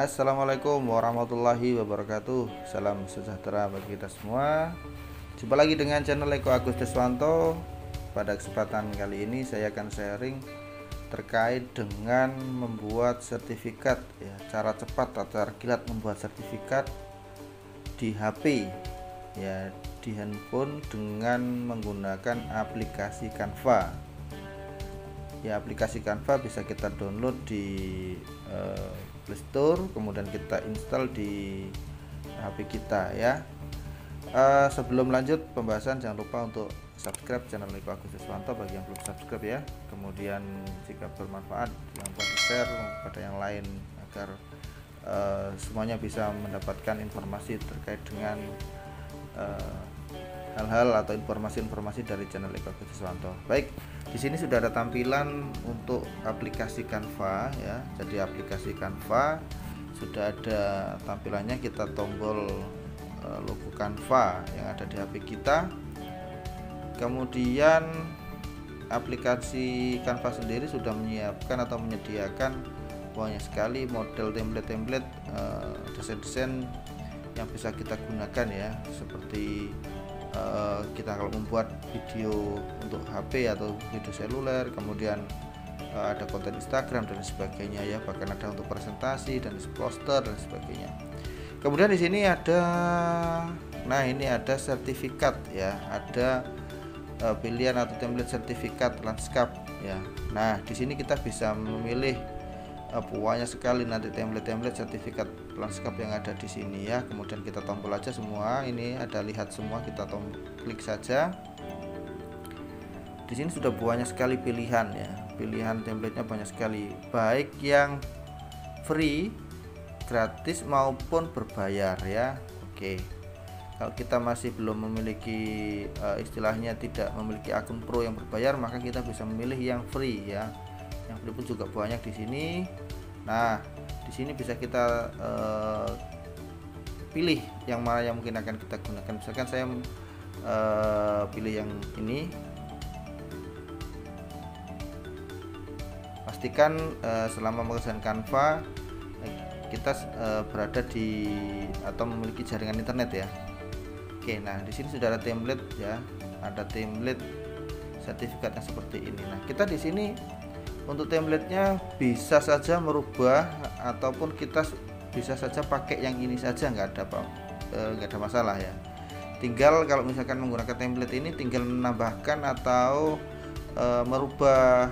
Assalamualaikum warahmatullahi wabarakatuh. Salam sejahtera bagi kita semua. Jumpa lagi dengan channel Eko Agus Deswanto. Pada kesempatan kali ini saya akan sharing terkait dengan membuat sertifikat ya, cara cepat atau cara kilat membuat sertifikat di HP ya, di handphone dengan menggunakan aplikasi Canva. Ya, aplikasi Canva bisa kita download di Play Store, kemudian kita install di HP kita ya. Sebelum lanjut pembahasan, jangan lupa untuk subscribe channel Eko Agus Deswanto bagi yang belum subscribe ya. Kemudian jika bermanfaat, jangan lupa di share kepada yang lain agar semuanya bisa mendapatkan informasi terkait dengan hal-hal atau informasi-informasi dari channel Eko Agus Deswanto. Baik, di sini sudah ada tampilan untuk aplikasi Canva ya. Jadi aplikasi Canva sudah ada tampilannya, kita tombol logo Canva yang ada di HP kita. Kemudian aplikasi Canva sendiri sudah menyiapkan atau menyediakan banyak sekali model template-template desain-desain yang bisa kita gunakan ya, seperti kita kalau membuat video untuk HP atau video seluler, kemudian ada konten Instagram dan sebagainya ya, bahkan ada untuk presentasi dan poster dan sebagainya. Kemudian di sini ada, nah ini ada sertifikat ya, ada pilihan atau template sertifikat landscape ya. Nah di sini kita bisa memilih banyak sekali nanti template-template sertifikat landscape yang ada di sini ya. Kemudian kita tombol aja semua, ini ada lihat semua, kita klik saja. Di sini sudah banyak sekali pilihan ya, pilihan templatenya banyak sekali, baik yang free, gratis maupun berbayar ya. Oke, kalau kita masih belum memiliki istilahnya tidak memiliki akun pro yang berbayar, maka kita bisa memilih yang free ya. Yang free pun juga banyak di sini. Nah, di sini bisa kita pilih yang mana yang mungkin akan kita gunakan. Misalkan saya pilih yang ini. Pastikan selama mengerjakan Canva kita berada di atau memiliki jaringan internet ya. Oke, nah di sini sudah ada template ya, ada template sertifikatnya seperti ini. Nah, kita di sini untuk templatenya bisa saja merubah ataupun kita bisa saja pakai yang ini saja, nggak ada masalah ya. Tinggal kalau misalkan menggunakan template ini tinggal menambahkan atau merubah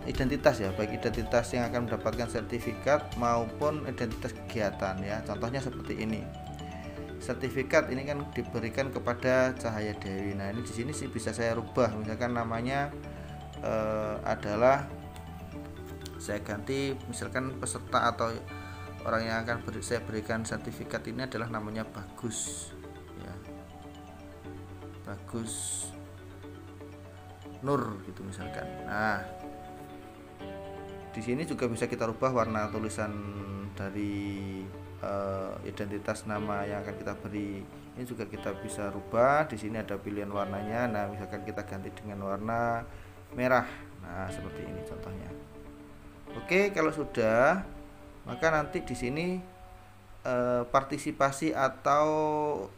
identitas ya, baik identitas yang akan mendapatkan sertifikat maupun identitas kegiatan ya. Contohnya seperti ini. Sertifikat ini kan diberikan kepada Cahaya Dewi. Nah, ini di sini sih bisa saya rubah, misalkan namanya adalah saya ganti, misalkan peserta atau orang yang akan saya berikan sertifikat ini adalah namanya Bagus ya, Bagus Nur gitu misalkan. Nah, di sini juga bisa kita rubah warna tulisan dari identitas nama yang akan kita beri. Ini juga kita bisa rubah. Di sini ada pilihan warnanya. Nah, misalkan kita ganti dengan warna merah. Nah, seperti ini contohnya. Oke, kalau sudah, maka nanti di sini partisipasi atau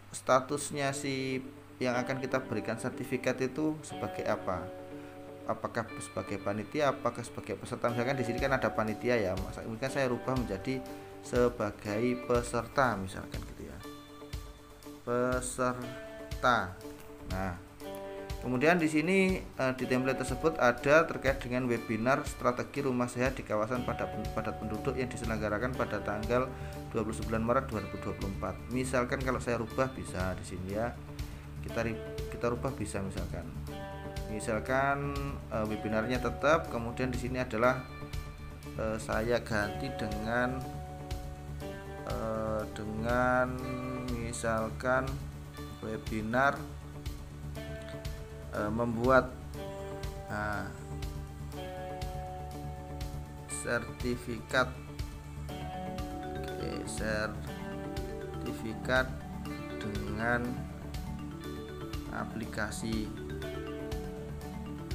statusnya si yang akan kita berikan sertifikat itu sebagai apa? Apakah sebagai panitia, apakah sebagai peserta? Misalkan di sini kan ada panitia ya, mungkin saya rubah menjadi sebagai peserta misalkan gitu ya. Peserta. Nah, kemudian di sini di template tersebut ada terkait dengan webinar strategi rumah sehat di kawasan padat penduduk yang diselenggarakan pada tanggal 29 Maret 2024. Misalkan kalau saya rubah bisa di sini ya. Kita rubah bisa misalkan webinarnya tetap, kemudian di sini adalah saya ganti dengan misalkan webinar membuat sertifikat. Oke, sertifikat dengan aplikasi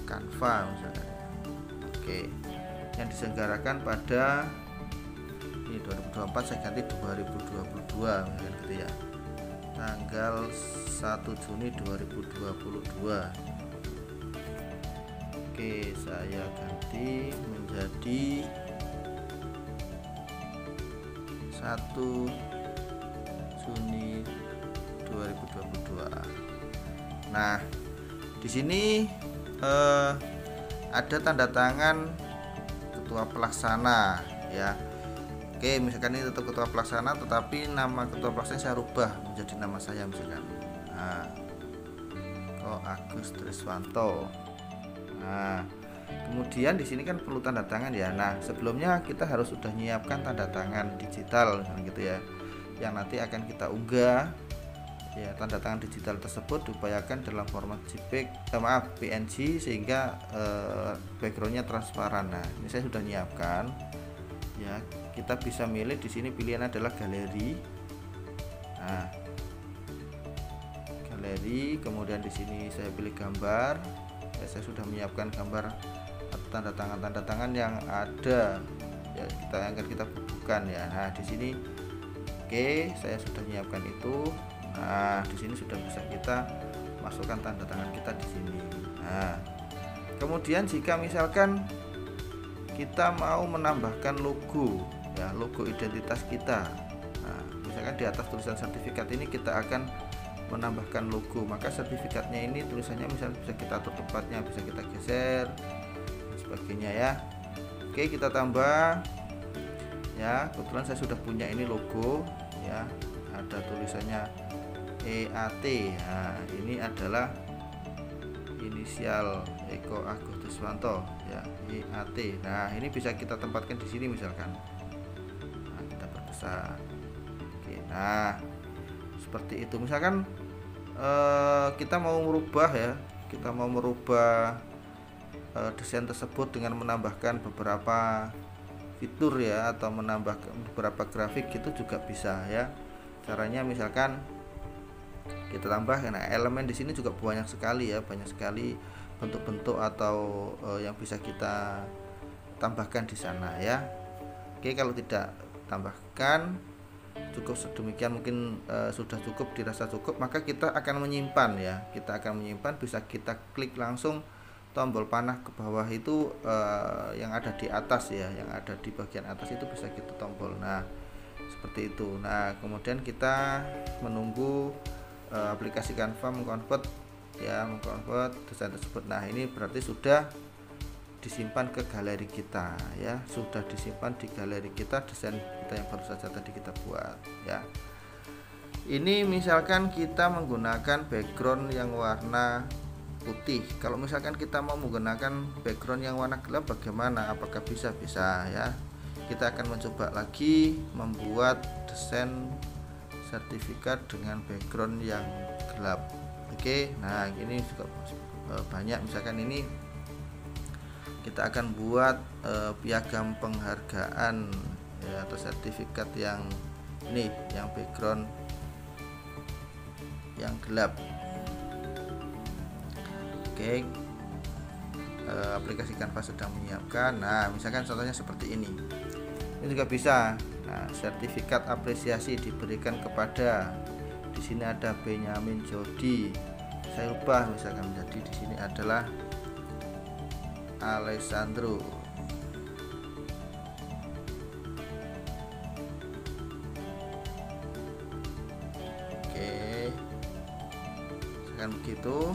Canva misalkan. Oke, yang diselenggarakan pada Ini 2024 saya ganti 2022 misalkan gitu ya. Tanggal 1 Juni 2022. Oke, saya ganti menjadi 1 Juni 2022. Nah, di sini ada tanda tangan ketua pelaksana ya. Oke, misalkan ini tetap ketua pelaksana, tetapi nama ketua pelaksana saya rubah menjadi nama saya misalkan. Nah, Ko Agus Triswanto. Nah, kemudian di sini kan perlu tanda tangan ya. Nah, sebelumnya kita harus sudah menyiapkan tanda tangan digital misalkan gitu ya, yang nanti akan kita unggah. Ya, tanda tangan digital tersebut diupayakan dalam format PNG sehingga backgroundnya transparan. Nah, ini saya sudah menyiapkan. Ya, kita bisa milih di sini, pilihan adalah galeri. Nah, galeri, kemudian di sini saya pilih gambar. Ya, saya sudah menyiapkan gambar tanda tangan yang ada ya, akan kita bubuhkan ya. Nah, di sini oke, saya sudah menyiapkan itu. Nah, di sini sudah bisa kita masukkan tanda tangan kita di sini. Nah, kemudian jika misalkan kita mau menambahkan logo ya, logo identitas kita. Nah, misalkan di atas tulisan sertifikat ini kita akan menambahkan logo, maka sertifikatnya ini tulisannya misalnya bisa kita atur tempatnya, bisa kita geser dan sebagainya ya. Oke, kita tambah ya. Kebetulan saya sudah punya ini logo ya, ada tulisannya EAT. Nah, ini adalah inisial Eko Agus Triswanto ya, EAT. Nah, ini bisa kita tempatkan di sini misalkan. Nah, kita perbesar. Oke, nah seperti itu. Misalkan kita mau merubah ya, kita mau merubah desain tersebut dengan menambahkan beberapa fitur ya, atau menambahkan beberapa grafik, itu juga bisa ya. Caranya misalkan kita tambah, karena elemen di sini juga banyak sekali ya, banyak sekali bentuk-bentuk atau yang bisa kita tambahkan di sana ya. Oke, kalau tidak tambahkan, cukup sedemikian mungkin sudah cukup, dirasa cukup, maka kita akan menyimpan ya. Kita akan menyimpan, bisa kita klik langsung tombol panah ke bawah itu yang ada di atas ya, yang ada di bagian atas itu bisa kita tombol. Nah, seperti itu. Nah, kemudian kita menunggu aplikasi Canva mengkonvert desain tersebut. Nah, ini berarti sudah disimpan ke galeri kita ya, sudah disimpan di galeri kita desain kita yang baru saja tadi kita buat ya. Ini misalkan kita menggunakan background yang warna putih. Kalau misalkan kita mau menggunakan background yang warna gelap, bagaimana? Apakah bisa ya? Kita akan mencoba lagi membuat desain sertifikat dengan background yang gelap. Oke, nah ini juga banyak. Misalkan ini kita akan buat piagam penghargaan ya, atau sertifikat yang ini, yang background yang gelap. Oke, aplikasi Canva sedang menyiapkan. Nah, misalkan contohnya seperti ini juga bisa. Nah, sertifikat apresiasi diberikan kepada, di sini ada Benyamin Jody, saya ubah misalkan menjadi, di sini adalah Alessandro. Oke, misalkan begitu.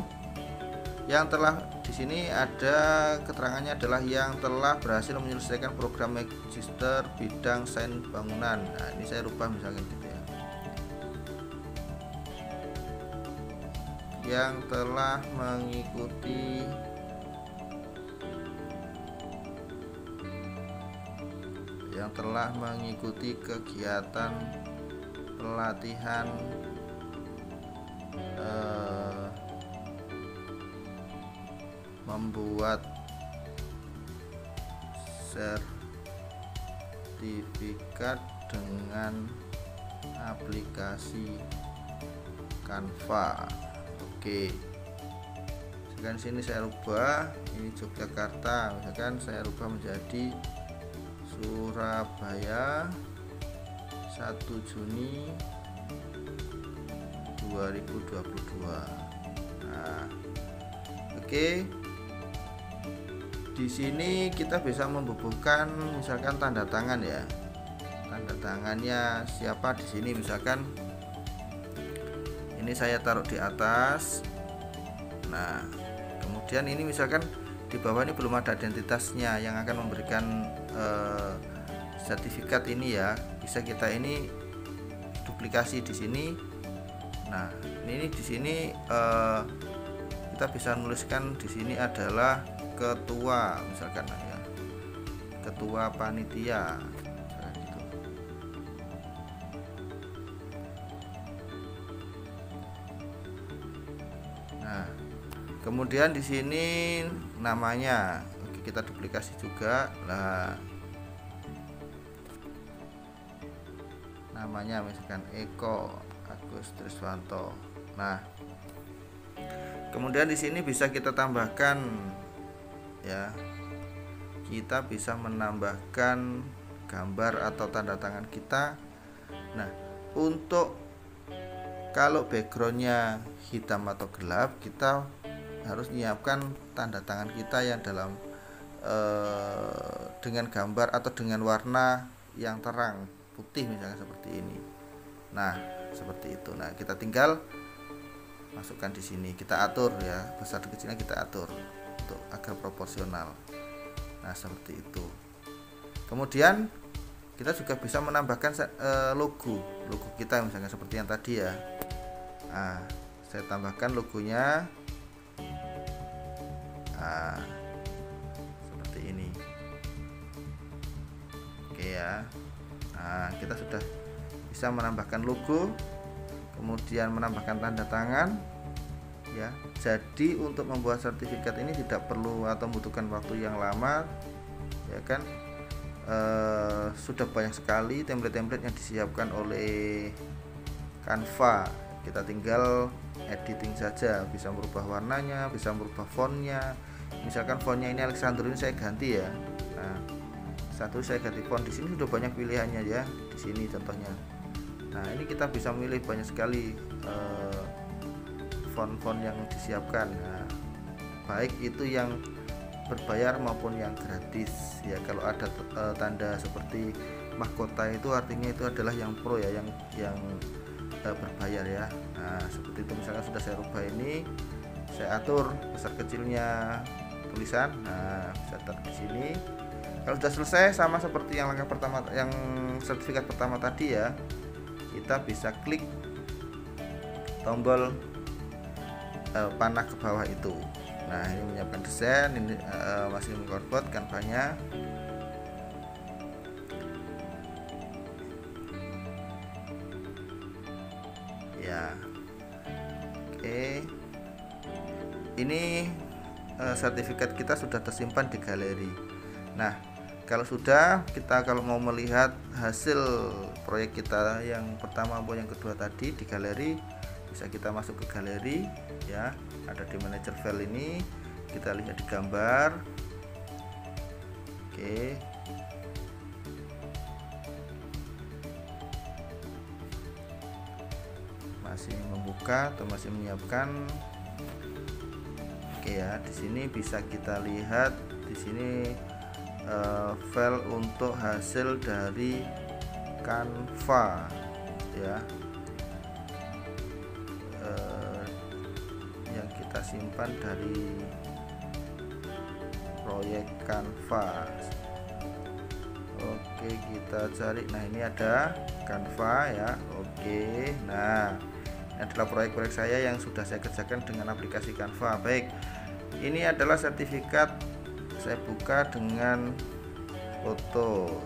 Yang telah di sini ada keterangannya adalah yang telah berhasil menyelesaikan program magister bidang sains bangunan. Nah, ini saya rubah misalkan gitu ya. Yang telah mengikuti kegiatan pelatihan membuat sertifikat dengan aplikasi Canva. Oke, misalkan sini saya rubah, ini Yogyakarta, misalkan saya rubah menjadi Surabaya. 1 Juni 2022. Nah, oke. Di sini kita bisa membubuhkan misalkan tanda tangan ya. Tanda tangannya siapa di sini, misalkan ini saya taruh di atas. Nah, kemudian ini misalkan di bawah ini belum ada identitasnya yang akan memberikan sertifikat ini ya. Bisa kita ini duplikasi di sini. Nah, ini di sini kita bisa nuliskan di sini adalah ketua misalkan ya. Ketua panitia. Gitu. Nah, kemudian di sini namanya, oke, kita duplikasi juga. Nah, namanya misalkan Eko Agus Triswanto. Nah, kemudian di sini bisa kita tambahkan ya. Kita bisa menambahkan gambar atau tanda tangan kita. Nah, untuk kalau backgroundnya hitam atau gelap, kita harus menyiapkan tanda tangan kita yang dalam dengan gambar atau dengan warna yang terang, putih misalnya seperti ini. Nah, seperti itu. Nah, kita tinggal masukkan di sini, kita atur ya, besar kecilnya kita atur untuk agar proporsional. Nah, seperti itu. Kemudian kita juga bisa menambahkan logo kita misalnya seperti yang tadi ya. Nah, saya tambahkan logonya. Nah, seperti ini. Oke ya. Nah, kita sudah bisa menambahkan logo, kemudian menambahkan tanda tangan ya. Jadi untuk membuat sertifikat ini tidak perlu atau membutuhkan waktu yang lama ya kan. Sudah banyak sekali template-template yang disiapkan oleh Canva. Kita tinggal editing saja, bisa merubah warnanya, bisa merubah fontnya. Misalkan fontnya ini Alexandro, ini saya ganti ya. Nah, satu saya ganti font. Di sini sudah banyak pilihannya ya. Di sini contohnya. Nah, ini kita bisa memilih banyak sekali font-font yang disiapkan. Nah, baik itu yang berbayar maupun yang gratis ya. Kalau ada tanda seperti mahkota itu artinya itu adalah yang pro ya, yang berbayar ya. Nah, seperti itu. Misalnya sudah saya rubah ini, saya atur besar kecilnya tulisan. Nah, bisa taruh di sini. Kalau sudah selesai, sama seperti yang langkah pertama, yang sertifikat pertama tadi ya, kita bisa klik tombol panah ke bawah itu. Nah, ini menyiapkan desain, ini masih mengkonvert Canva-nya. Ya, oke. Ini sertifikat kita sudah tersimpan di galeri. Nah, kalau sudah, kita kalau mau melihat hasil proyek kita yang pertama maupun yang kedua tadi di galeri, bisa kita masuk ke galeri ya. Ada di manager file ini, kita lihat di gambar. Oke. Masih membuka atau masih menyiapkan. Oke ya, di sini bisa kita lihat di sini file untuk hasil dari Canva ya, yang kita simpan dari proyek Canva. Oke, kita cari. Nah, ini ada Canva ya. Oke, nah ini adalah proyek-proyek saya yang sudah saya kerjakan dengan aplikasi Canva. Baik, ini adalah sertifikat. Saya buka dengan foto.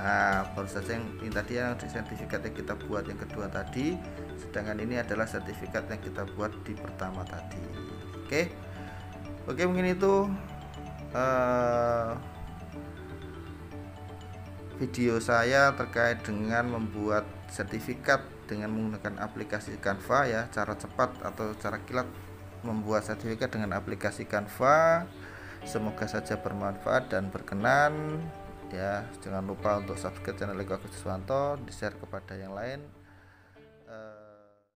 Nah, baru saja yang ini tadi yang sertifikat yang kita buat yang kedua tadi, sedangkan ini adalah sertifikat yang kita buat di pertama tadi. Oke, mungkin itu video saya terkait dengan membuat sertifikat dengan menggunakan aplikasi Canva ya, cara cepat atau cara kilat membuat sertifikat dengan aplikasi Canva. Semoga saja bermanfaat dan berkenan. ya. Jangan lupa untuk subscribe channel Eko Agus Diswanto, di share kepada yang lain.